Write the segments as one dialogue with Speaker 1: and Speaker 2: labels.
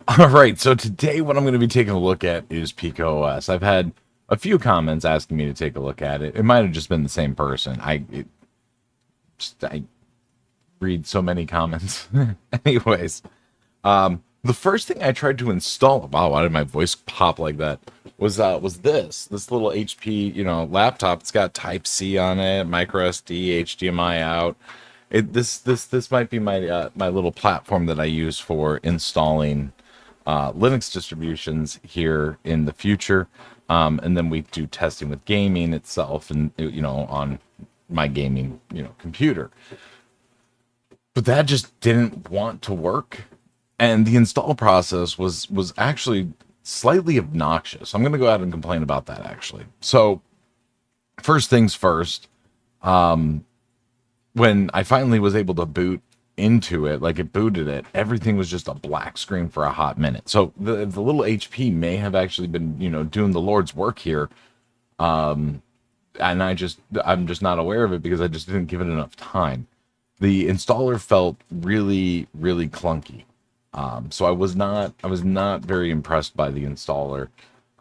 Speaker 1: All right, so today what I'm going to be taking a look at is PikaOS. I've had a few comments asking me to take a look at it. It might have just been the same person. I read so many comments. Anyways, the first thing I tried to install. Wow, why did my voice pop like that? Was this little HP laptop? It's got Type C on it, micro SD, HDMI out. This might be my little platform that I use for installing Linux distributions here in the future. And then we do testing with gaming itself and, on my gaming, computer. But that just didn't want to work. And the install process was actually slightly obnoxious. I'm going to go ahead and complain about that actually. So, first things first, when I finally was able to boot into it, like it booted it, everything was just a black screen for a hot minute. So the little HP may have actually been, doing the Lord's work here. And I'm just not aware of it because I just didn't give it enough time. The installer felt really, really clunky. So I was not very impressed by the installer.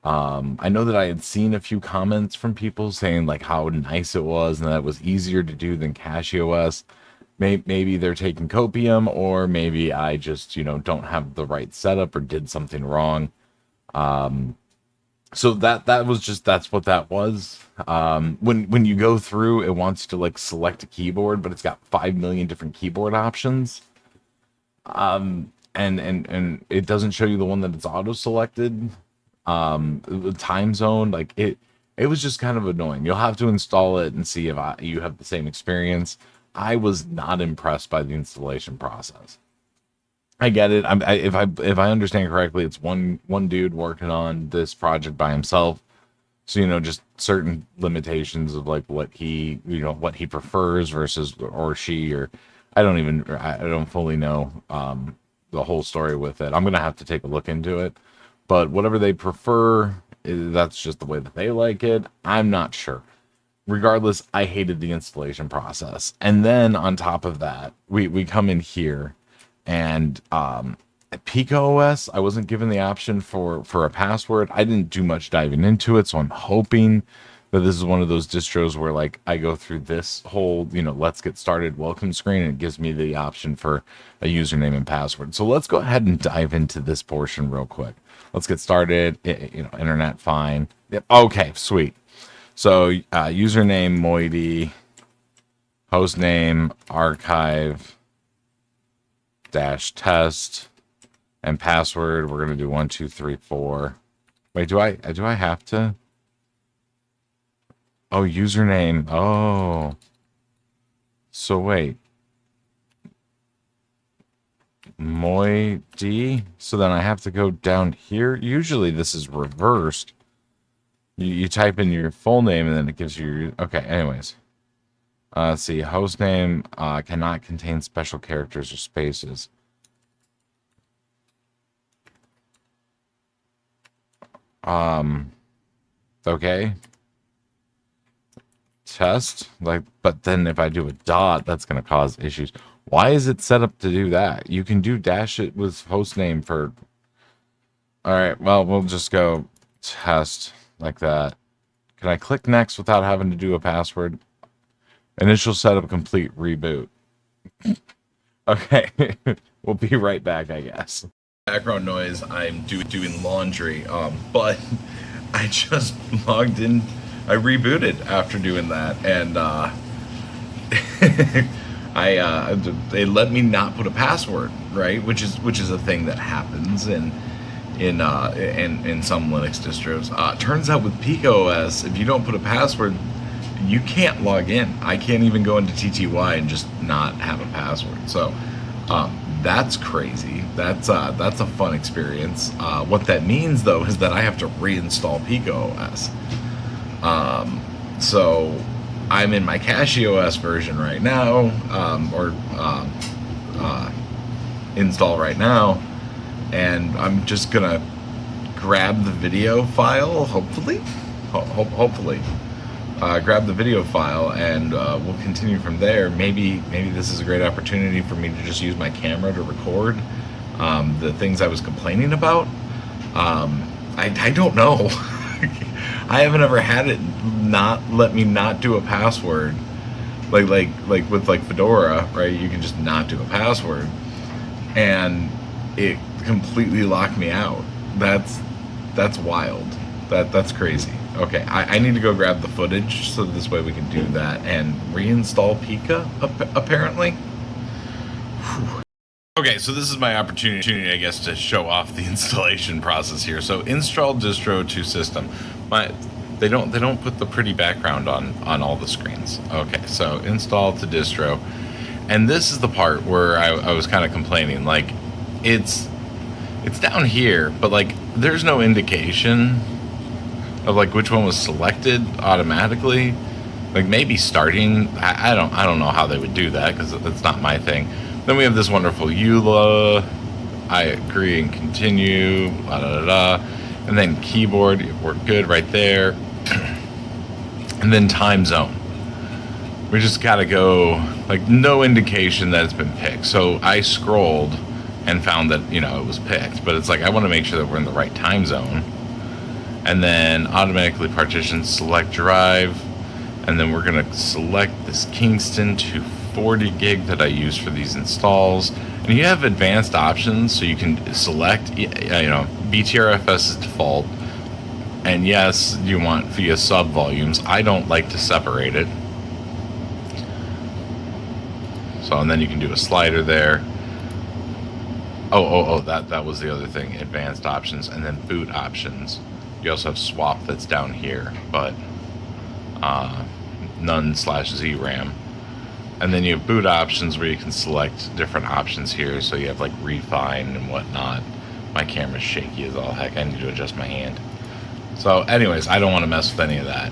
Speaker 1: I know that I had seen a few comments from people saying like how nice it was and that it was easier to do than CachyOS. Maybe they're taking copium, or maybe I just don't have the right setup or did something wrong. So that's what that was. When you go through, it wants you to like select a keyboard, but it's got 5 million different keyboard options. And it doesn't show you the one that it's auto selected. The time zone, like it was just kind of annoying. You'll have to install it and see if you have the same experience. I was not impressed by the installation process. I get it. If I understand correctly, it's one dude working on this project by himself. So just certain limitations of like what he prefers versus or she, or I don't fully know the whole story with it. I'm gonna have to take a look into it, but whatever they prefer, that's just the way that they like it. I'm not sure. Regardless, I hated the installation process. And then on top of that, we come in here and at PikaOS, I wasn't given the option for a password. I didn't do much diving into it, so I'm hoping that this is one of those distros where like I go through this whole, let's get started welcome screen and it gives me the option for a username and password. So let's go ahead and dive into this portion real quick. Let's get started. Internet fine. Yep. Okay, sweet. So username Moidy, hostname archive dash test, and password. We're gonna do 1234. Wait, do I have to? Oh, username. Oh, so wait, Moidy. So then I have to go down here. Usually this is reversed. You type in your full name and then it gives you your, okay. Anyways, let's see. Hostname cannot contain special characters or spaces. Okay. Test like, but then if I do a dot, that's going to cause issues. Why is it set up to do that? You can do dash it with hostname for. All right. Well, we'll just go test like that. Can I click next without having to do a password? Initial setup complete, reboot. Okay. We'll be right back, I guess. Background noise. I'm doing laundry. But I just logged in. I rebooted after doing that, and they let me not put a password, right? Which is a thing that happens in some Linux distros. Turns out with PikaOS, if you don't put a password, you can't log in. I can't even go into TTY and just not have a password. So that's crazy. That's a fun experience. What that means though is that I have to reinstall PikaOS. So I'm in my CachyOS version right now, or install right now, and I'm just gonna grab the video file. Hopefully, grab the video file, and we'll continue from there. Maybe this is a great opportunity for me to just use my camera to record. the things I was complaining about. I don't know. I haven't ever had it not let me not do a password. Like with like Fedora, right? You can just not do a password, and it completely locked me out. That's wild. That's crazy. Okay, I need to go grab the footage so this way we can do that and reinstall Pika apparently. Whew. Okay, so this is my opportunity, I guess, to show off the installation process here. So install distro to system. They don't put the pretty background on all the screens. Okay, so install to distro, and this is the part where I was kind of complaining. Like, it's down here, but like there's no indication of like which one was selected automatically. Like maybe starting. I don't know how they would do that because that's not my thing. Then we have this wonderful EULA. I agree and continue. Da, da, da, da. And then keyboard. We're good right there. And then time zone. We just gotta go. Like no indication that it's been picked. So I scrolled and found that it was picked. But it's like I want to make sure that we're in the right time zone. And then automatically partition select drive. And then we're gonna select this Kingston to 40 gig that I use for these installs. And you have advanced options, so you can select, BTRFS is default. And yes, you want via sub volumes. I don't like to separate it. So, and then you can do a slider there. Oh, that was the other thing. Advanced options and then boot options. You also have swap that's down here, but none/Z RAM. And then you have boot options where you can select different options here. So you have like refine and whatnot. My camera's shaky as all heck. I need to adjust my hand. So anyways, I don't want to mess with any of that.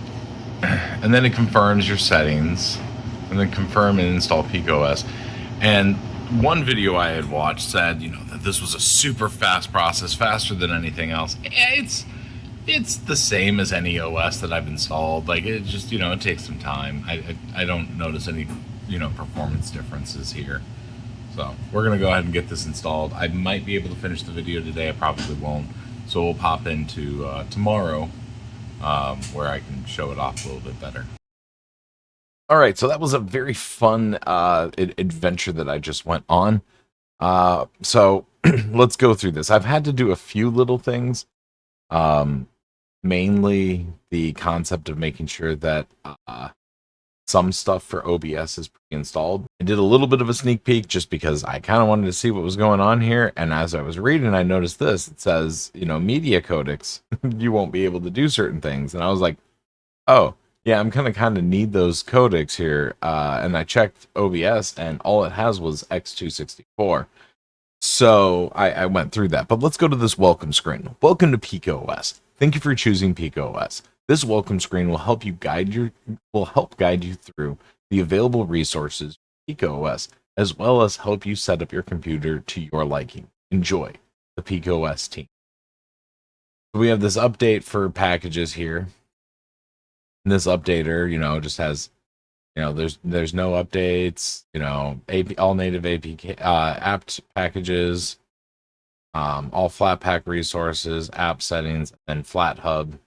Speaker 1: And then it confirms your settings. And then confirm and install PikaOS. And one video I had watched said, that this was a super fast process, faster than anything else. It's the same as any OS that I've installed. Like it just, it takes some time. I don't notice any performance differences here. So we're gonna go ahead and get this installed. I might be able to finish the video today. I probably won't. So we'll pop into tomorrow where I can show it off a little bit better. All right, so that was a very fun adventure that I just went on. So let's go through this. I've had to do a few little things. Mainly the concept of making sure that some stuff for OBS is pre-installed. I did a little bit of a sneak peek just because I kind of wanted to see what was going on here. And as I was reading, I noticed this. It says, media codecs, you won't be able to do certain things. And I was like, oh, yeah, I'm kind of need those codecs here. And I checked OBS and all it has was X264. So I went through that. But let's go to this welcome screen. Welcome to PikaOS. Thank you for choosing PikaOS. This welcome screen will help guide you through the available resources for PikaOS, as well as help you set up your computer to your liking. Enjoy the PikaOS team. We have this update for packages here. And this updater, just has, there's no updates, all native APK apt packages, all Flatpak resources, app settings, and FlatHub,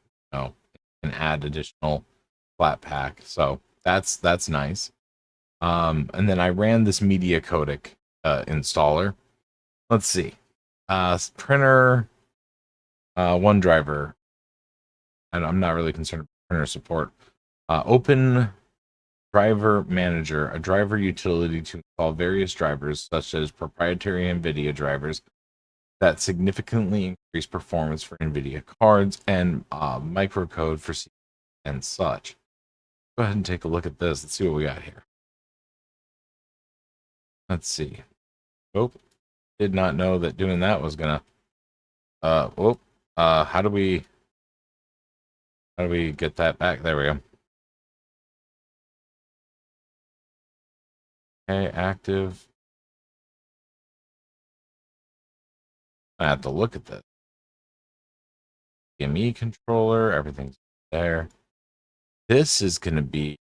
Speaker 1: can add additional Flatpak. So that's nice. And then I ran this media codec installer. Let's see. Printer, OneDriver. And I'm not really concerned with printer support. Open Driver Manager, a driver utility to install various drivers, such as proprietary NVIDIA drivers that significantly increase performance for NVIDIA cards and microcode for C and such. Go ahead and take a look at this. Let's see what we got here. Let's see. Oh, did not know that doing that was gonna. How do we get that back? There we go. Okay, active. I have to look at this. DME controller, everything's there. This is going to be.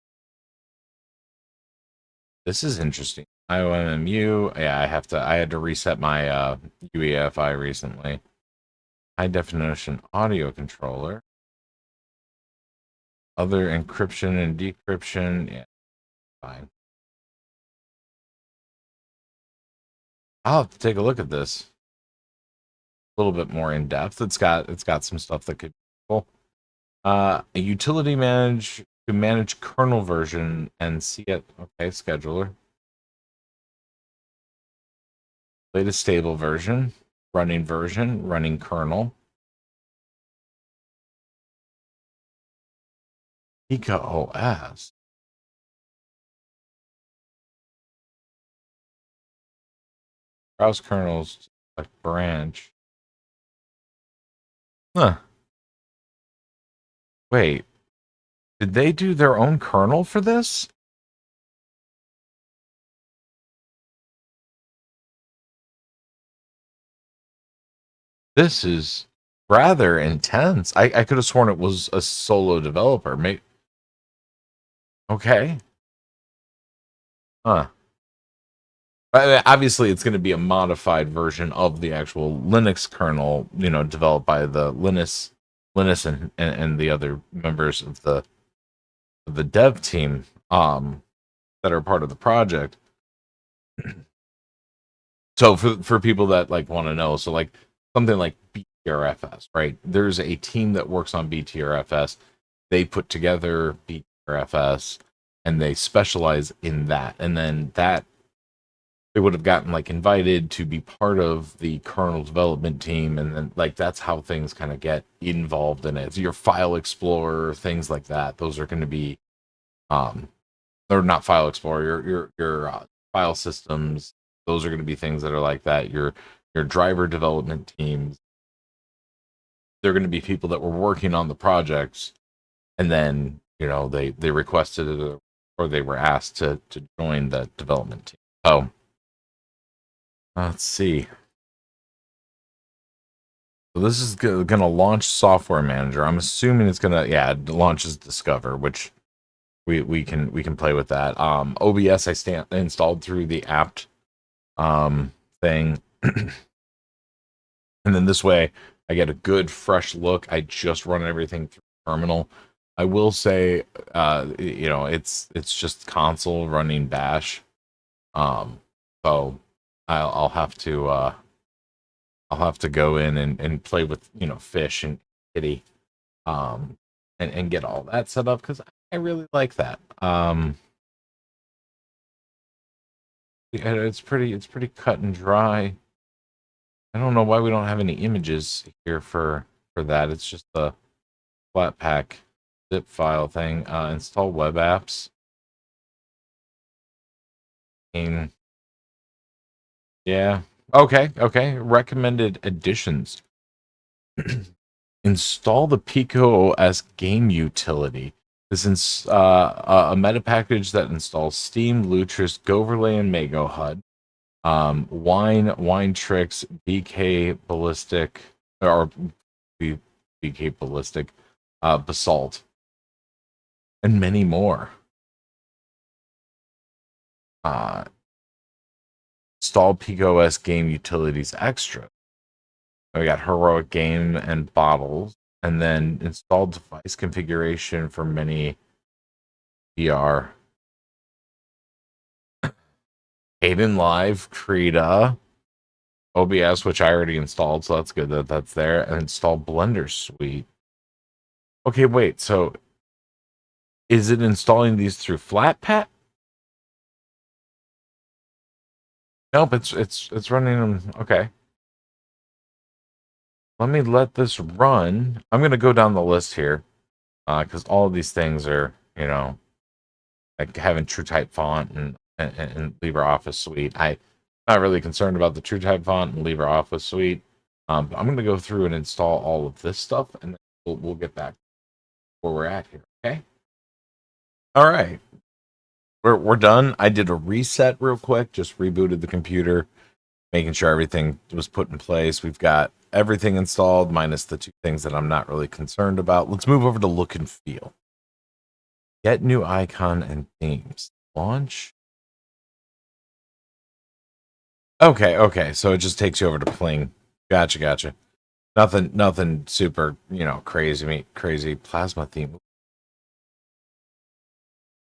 Speaker 1: This is interesting. IOMMU. Yeah, I had to reset my UEFI recently. High definition audio controller. Other encryption and decryption. Yeah, fine. I'll have to take a look at this a little bit more in depth. It's got some stuff that could be cool. A utility manage to manage kernel version and see it. Okay, scheduler. Latest stable version, running kernel. PikaOS. Browse kernels like branch. Huh. Wait, did they do their own kernel for this? This is rather intense. I could have sworn it was a solo developer. Okay. Huh. Obviously, it's going to be a modified version of the actual Linux kernel, developed by the Linus and the other members of the dev team that are part of the project. So for people that like want to know, so like something like BTRFS, right? There's a team that works on BTRFS. They put together BTRFS and they specialize in that. And then that they would have gotten like invited to be part of the kernel development team, and then like that's how things kind of get involved in it. So your file explorer, things like that, those are going to be um or not file explorer, your file systems, those are going to be things that are like that. Your driver development teams, they're going to be people that were working on the projects, and then they requested it, or they were asked to join the development team. Oh, let's see. So this is going to launch Software Manager. I'm assuming it's going to, yeah, it launches Discover, which we can play with that. OBS installed through the apt thing, and then this way I get a good fresh look. I just run everything through terminal. I will say, it's just console running Bash. So I'll have to go in and play with Fish and Kitty, um, and get all that set up because I really like that. Yeah, it's pretty cut and dry. I don't know why we don't have any images here for that. It's just a Flatpak zip file thing. Install web apps. And yeah. Okay. Recommended additions. Install the PikaOS game utility. This is a meta package that installs Steam, Lutris, Goverlay, and Mago HUD. Wine Tricks, BK Ballistic, or BK Ballistic, Basalt, and many more. Uh, Install PikaOS game utilities extra. We got heroic game and bottles, and then install device configuration for many VR. Aiden Live, Krita, OBS, which I already installed, so that's good that that's there, and install Blender Suite. Okay, wait, so is it installing these through Flatpak? Nope, it's running them. Okay. Let this run. I'm gonna go down the list here, because all of these things are, like having TrueType font and LibreOffice Suite. I'm not really concerned about the TrueType font and LibreOffice Suite. But I'm gonna go through and install all of this stuff, and then we'll get back where we're at here. Okay. All right. We're done. I did a reset real quick, just rebooted the computer, making sure everything was put in place. We've got everything installed, minus the two things that I'm not really concerned about. Let's move over to look and feel. Get new icon and themes. Launch. Okay. So it just takes you over to Pling. Gotcha. Nothing super, crazy plasma theme.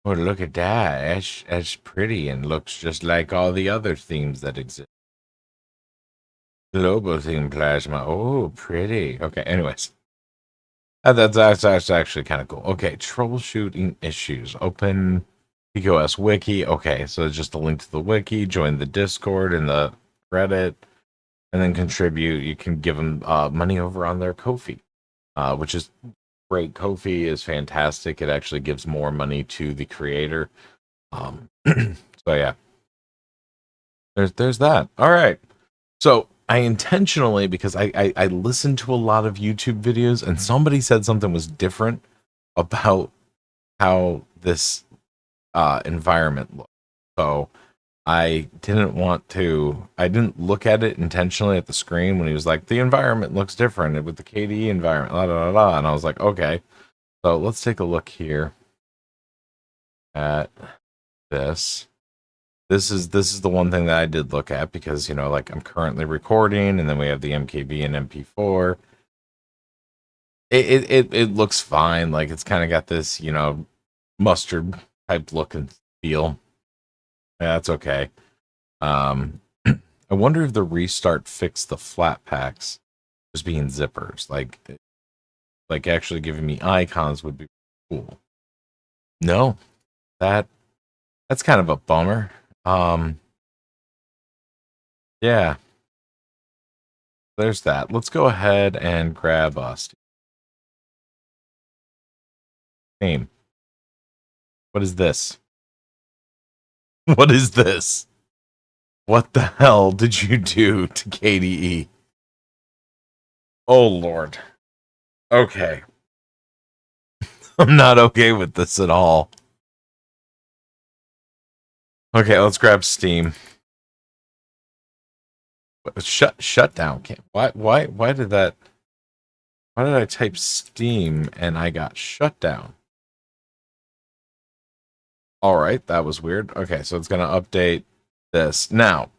Speaker 1: Oh, look at that. That's pretty and looks just like all the other themes that exist. Global theme plasma. Oh, pretty. Okay, anyways. That's actually kind of cool. Okay, troubleshooting issues. Open PikaOS wiki. Okay, so it's just a link to the wiki. Join the Discord and the Reddit, and then contribute. You can give them money over on their Ko-fi, which is great. Ko-fi is fantastic. It actually gives more money to the creator. So yeah, there's that. All right. So I intentionally, because I listened to a lot of YouTube videos, and somebody said something was different about how this environment looked. So I didn't look at it intentionally at the screen when he was like, the environment looks different with the KDE environment, and I was like, okay. So let's take a look here at this. This is the one thing that I did look at because, like I'm currently recording, and then we have the MKB and MP4. It looks fine. Like it's kind of got this, mustard type look and feel. Yeah, that's okay. Um, I wonder if the restart fixed the flat packs just being zippers. Like actually giving me icons would be cool. No, that that's kind of a bummer. Um, yeah, there's that. Let's go ahead and grab Steam. What is this? What is this? What the hell did you do to KDE? Oh Lord. Okay. I'm not okay with this at all. Okay, let's grab Steam. Shutdown. Why did that? Why did I type Steam and I got shut down? All right, that was weird. Okay, so it's gonna update this now.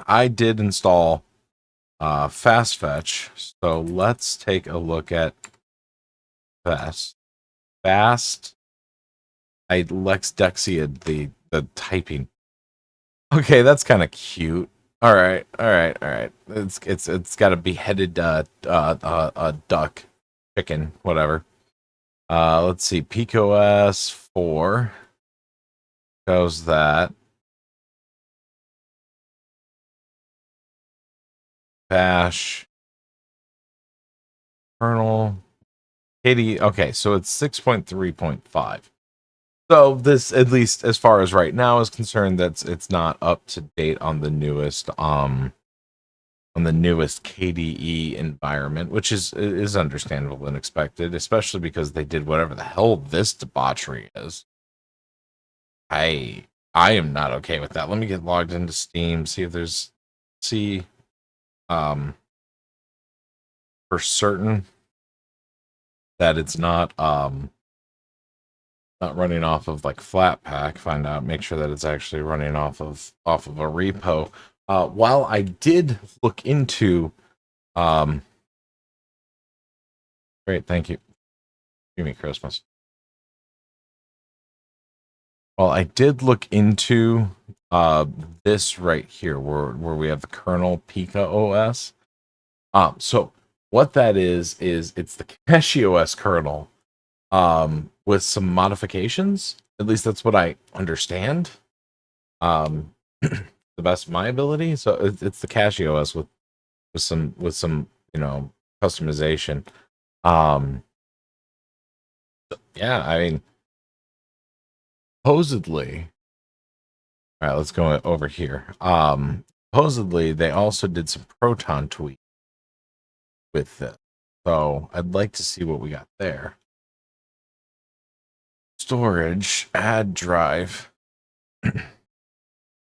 Speaker 1: I did install Fast Fetch, so let's take a look at Fast. I Lex Dexia'd the typing. Okay, that's kind of cute. All right. It's got a beheaded duck, chicken, whatever. Let's see. PikaOS 4 shows that. Bash kernel. KDE. Okay, so it's 6.3.5. So this, at least as far as right now is concerned, it's not up to date on the newest KDE environment, which is understandable and expected, especially because they did whatever the hell this debauchery is. I am not okay with that. Let me get logged into Steam, see if there's see um for certain that it's not running off of like Flatpak. Find out, make sure that it's actually running off of a repo. While I did look into great, thank you. Give me Christmas. Well, I did look into uh this right here where we have the kernel PikaOS. So what that is it's the CachyOS kernel with some modifications. At least that's what I understand. The best of my ability. So it's the CachyOS with some customization. Um yeah, I mean supposedly. All right, let's go over here. Supposedly they also did some Proton tweak with this. So I'd like to see what we got there. Storage, add drive.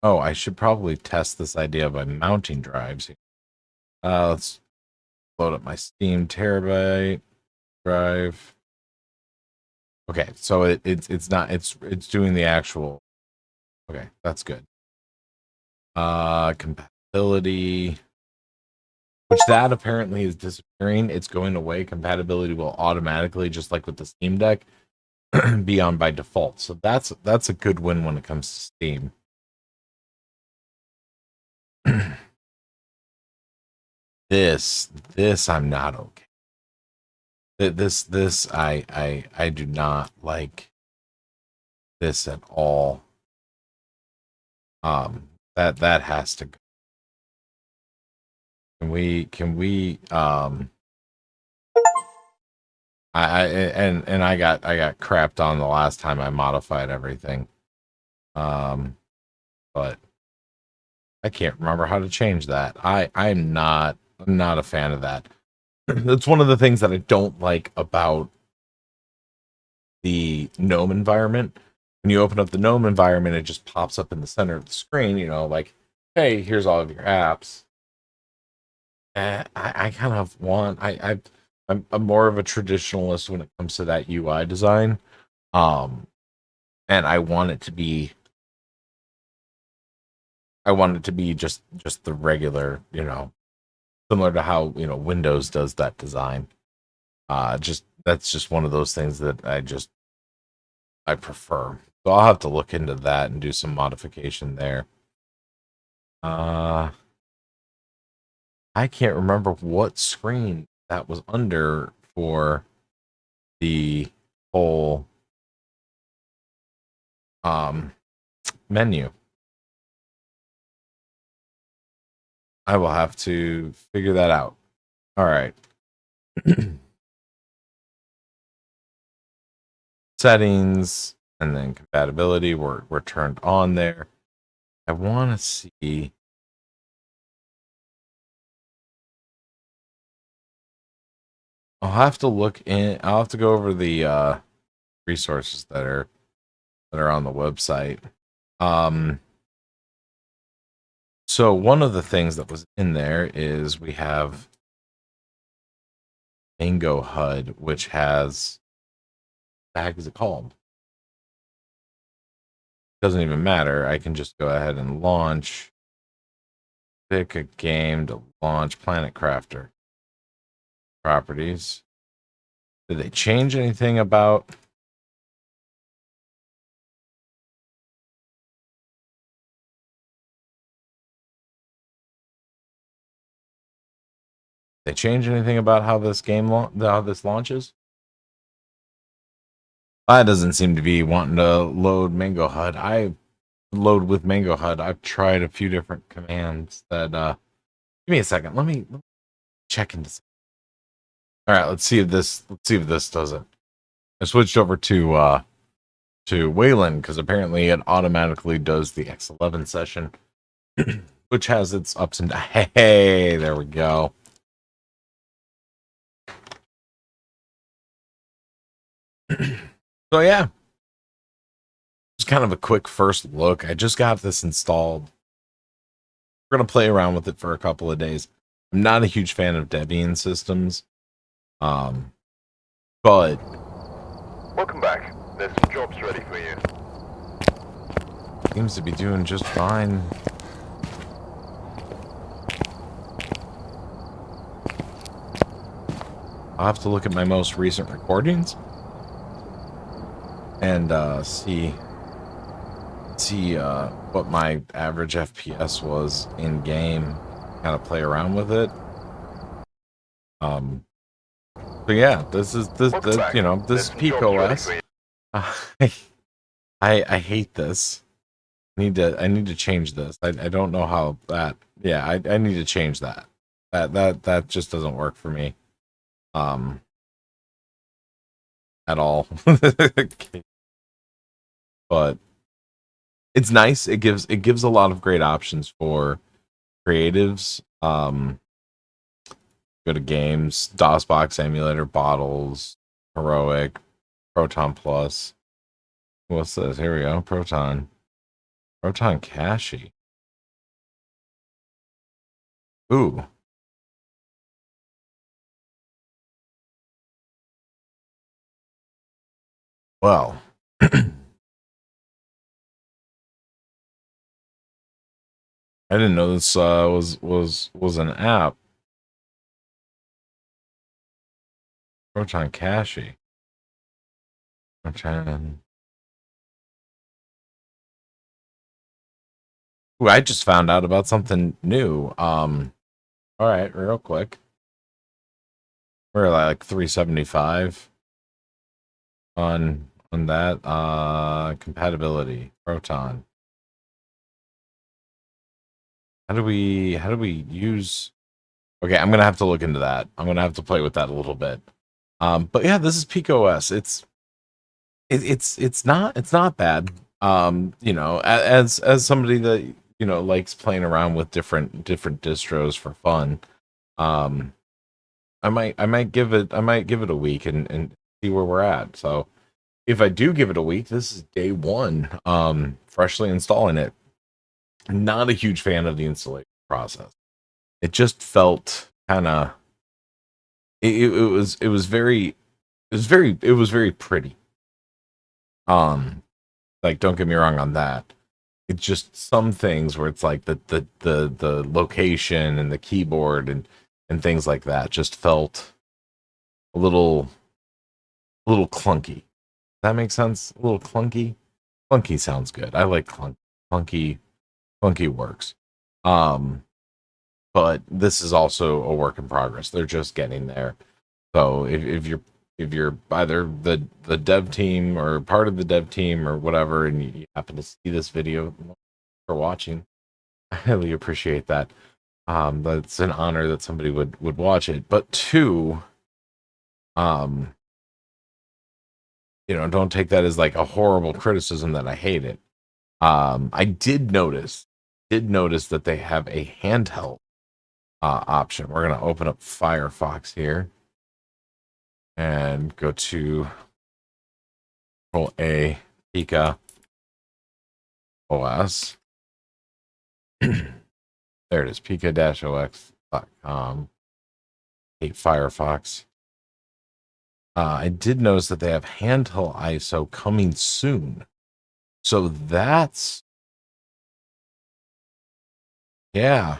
Speaker 1: Oh, I should probably test this idea by mounting drives. Let's load up my Steam terabyte drive. Okay, so it's not it's doing the actual. Okay, that's good. compatibility, which that apparently is disappearing. It's going away. Compatibility will automatically, just like with the Steam Deck, be on by default. So that's a good win when it comes to Steam. This I'm not okay. This I do not like this at all. That has to go. Can we and I got crapped on the last time I modified everything. But I can't remember how to change that. I'm not a fan of that. That's one of the things that I don't like about the GNOME environment. When you open up the GNOME environment, it just pops up in the center of the screen, like, hey, here's all of your apps. I kind of want I'm more of a traditionalist when it comes to that UI design. Um and I want it to be just the regular, similar to how, Windows does that design. Just that's just one of those things that I prefer. So I'll have to look into that and do some modification there. Uh I can't remember what screen that was under for the whole um menu. I will have to figure that out. All right. Settings and then compatibility were turned on there. I want to see. I'll have to go over the resources that are on the website. Um so one of the things that was in there is we have Mango HUD, which has, the heck is it called? Doesn't even matter. I can just go ahead and launch, pick a game to launch. Planet Crafter properties. Did they change anything about? They change anything about how this how this launches? That doesn't seem to be wanting to load Mango HUD. I load with Mango HUD. I've tried a few different commands that give me a second. Let me check into. All right, let's see if this does it. I switched over to Wayland because apparently it automatically does the X11 session, which has its ups and downs. Hey, there we go. So yeah, just kind of a quick first look. I just got this installed. We're gonna play around with it for a couple of days. I'm not a huge fan of Debian systems, but
Speaker 2: welcome back. There's some jobs ready for you.
Speaker 1: Seems to be doing just fine. I'll have to look at my most recent recordings and see what my average FPS was in game. Kind of play around with it. But yeah, this is this
Speaker 2: Welcome back.
Speaker 1: this is PikaOS. I hate this. I need to change this. I don't know how that. Yeah, I need to change that. That just doesn't work for me. At all. But it's nice. It gives a lot of great options for creatives. Go to games, DOSBox emulator, bottles, heroic, Proton Plus. What's this? Here we go. Proton Cachy. Ooh. Well. I didn't know this was an app. Proton Cache. Proton. Ooh, I just found out about something new. All right, real quick. We're at like 375 on that. Compatibility. Proton. How do we use? Okay, I'm gonna have to look into that. I'm gonna have to play with that a little bit. But yeah, this is PikaOS. It's not bad. As somebody that likes playing around with different distros for fun. Um, I might give it a week and see where we're at. So if I do give it a week, this is day one. Freshly installing it. Not a huge fan of the installation process. It just felt kind of it was very pretty. Um, like don't get me wrong on that. It's just some things where it's like the location and the keyboard and things like that just felt a little clunky. That makes sense? A little clunky. Clunky sounds good. I like clunky. Clunky works. Um, but this is also a work in progress. They're just getting there. So if you're either the dev team or part of the dev team or whatever, and you happen to see this video for watching, I highly appreciate that. That's an honor that somebody would watch it. But two, um, don't take that as like a horrible criticism that I hate it. I did notice that they have a handheld option. We're gonna open up Firefox here and go to Control A Pika OS. There it is, pika-ox.com. Hate Firefox. I did notice that they have Handheld ISO coming soon. So yeah,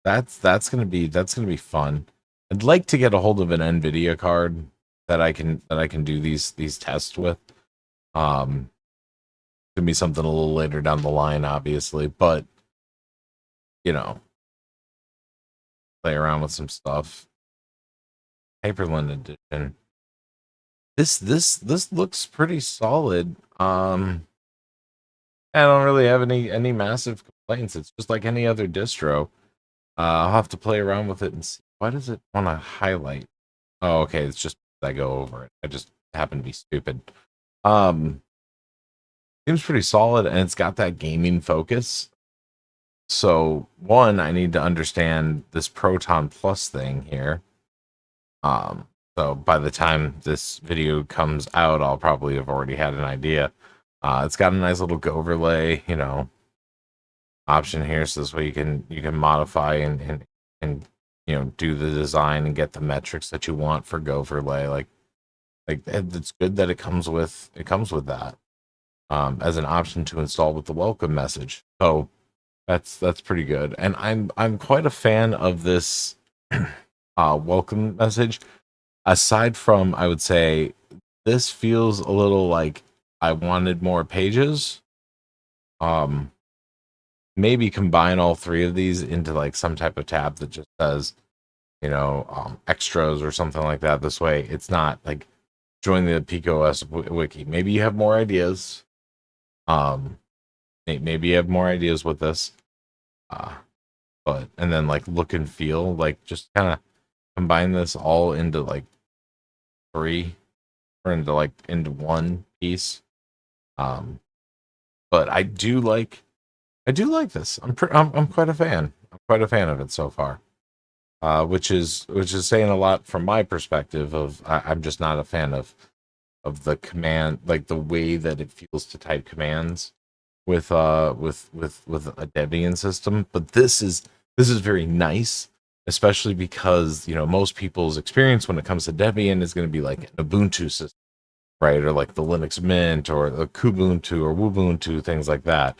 Speaker 1: that's gonna be fun. I'd like to get a hold of an NVIDIA card that I can do these tests with. Gonna be something a little later down the line, obviously, but you know, play around with some stuff. Hyperlink edition. This looks pretty solid. I don't really have any massive complaints. It's just like any other distro. I'll have to play around with it and see. Why does it want to highlight? Oh, okay. It's just I go over it. I just happen to be stupid. Um, Seems pretty solid, and it's got that gaming focus. So one, I need to understand this Proton Plus thing here. Um, so by the time this video comes out, I'll probably have already had an idea. It's got a nice little overlay, option here, so this way you can modify and do the design and get the metrics that you want for Goverlay. Like it's good that it comes with that as an option to install with the welcome message. So that's pretty good, and I'm quite a fan of this welcome message. Aside from, I would say this feels a little like I wanted more pages. Um, Maybe combine all three of these into like some type of tab that just says, extras or something like that. This way, it's not like join the PikaOS wiki. Maybe you have more ideas. Um, maybe you have more ideas with this. Uh, but and then like look and feel, like just kind of combine this all into like three or into one piece. Um, but I do like this. I'm quite a fan. I'm quite a fan of it so far. Which is saying a lot from my perspective. I'm just not a fan of the command, like the way that it feels to type commands with a Debian system. But this is very nice, especially because most people's experience when it comes to Debian is going to be like an Ubuntu system, right, or like the Linux Mint or the Kubuntu or Wubuntu, things like that.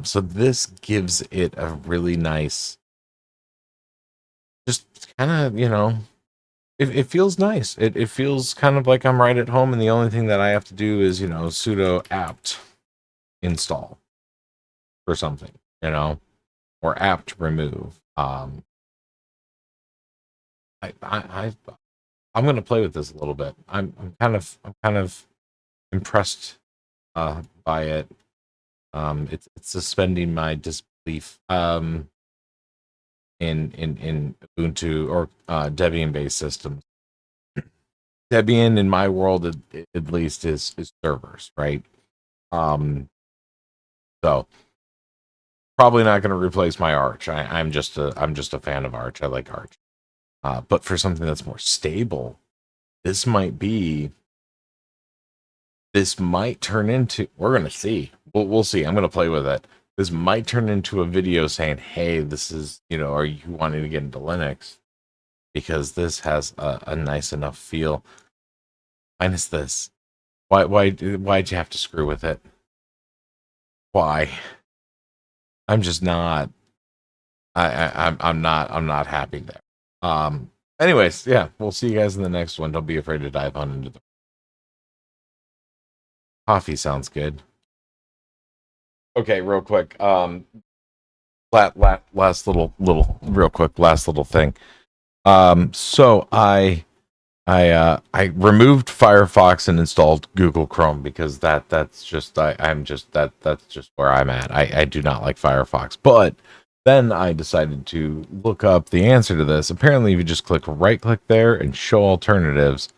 Speaker 1: So this gives it a really nice, just kind of, it feels nice. It feels kind of like I'm right at home, and the only thing that I have to do is, sudo apt install for something, or apt remove. I I'm gonna play with this a little bit. I'm kind of impressed by it. It's suspending my disbelief in Ubuntu or Debian based systems. Debian in my world at least is servers, right? Um, so probably not going to replace my Arch. I'm just a fan of Arch. I like Arch. But for something that's more stable, this might be this might turn into, we're gonna see. We'll see. I'm gonna play with it. This might turn into a video saying, hey, this is, are you wanting to get into Linux? Because this has a nice enough feel. Minus this. Why'd you have to screw with it? Why? I'm just not. I'm not happy there. Anyways, yeah, we'll see you guys in the next one. Don't be afraid to dive on into the coffee. Sounds good. Okay, real quick. Last little real quick. Last little thing. So I removed Firefox and installed Google Chrome because that's just I'm just that's just where I'm at. I do not like Firefox. But then I decided to look up the answer to this. Apparently, if you just right click there and show alternatives,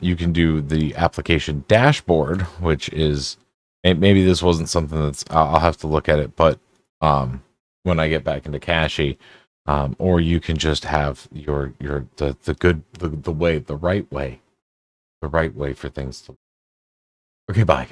Speaker 1: you can do the application dashboard, which is maybe this wasn't something that's I'll have to look at it, but when I get back into Cachy, or you can just have the good the right way for things to. Okay, bye.